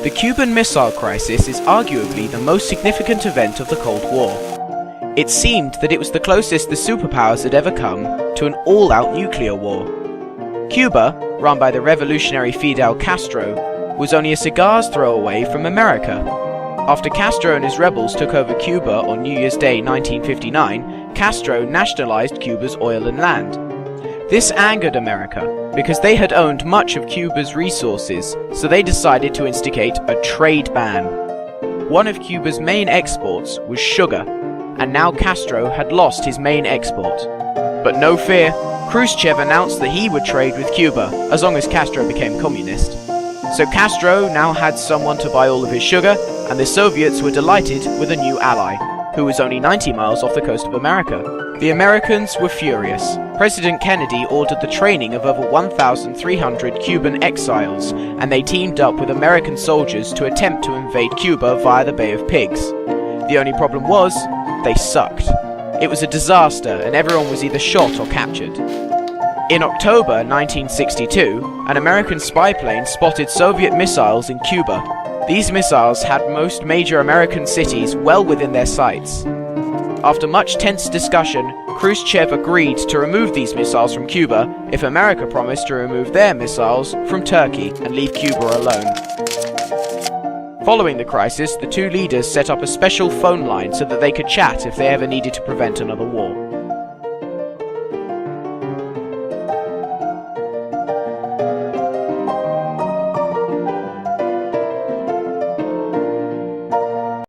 The Cuban Missile Crisis is arguably the most significant event of the Cold War. It seemed that it was the closest the superpowers had ever come to an all-out nuclear war. Cuba, run by the revolutionary Fidel Castro, was only a cigar's throw away from America. After Castro and his rebels took over Cuba on New Year's Day 1959, Castro nationalized Cuba's oil and land. This angered America because they had owned much of Cuba's resources, so they decided to instigate a trade ban. One of Cuba's main exports was sugar, and now Castro had lost his main export. But no fear, Khrushchev announced that he would trade with Cuba as long as Castro became communist. So Castro now had someone to buy all of his sugar, and the Soviets were delighted with a new ally, who was only 90 miles off the coast of America. The Americans were furious. President Kennedy ordered the training of over 1,300 Cuban exiles, and they teamed up with American soldiers to attempt to invade Cuba via the Bay of Pigs. The only problem was, they sucked. It was a disaster, and everyone was either shot or captured. In October 1962, an American spy plane spotted Soviet missiles in Cuba. These missiles had most major American cities well within their sights. After much tense discussion, Khrushchev agreed to remove these missiles from Cuba if America promised to remove their missiles from Turkey and leave Cuba alone. Following the crisis, the two leaders set up a special phone line so that they could chat if they ever needed to prevent another war.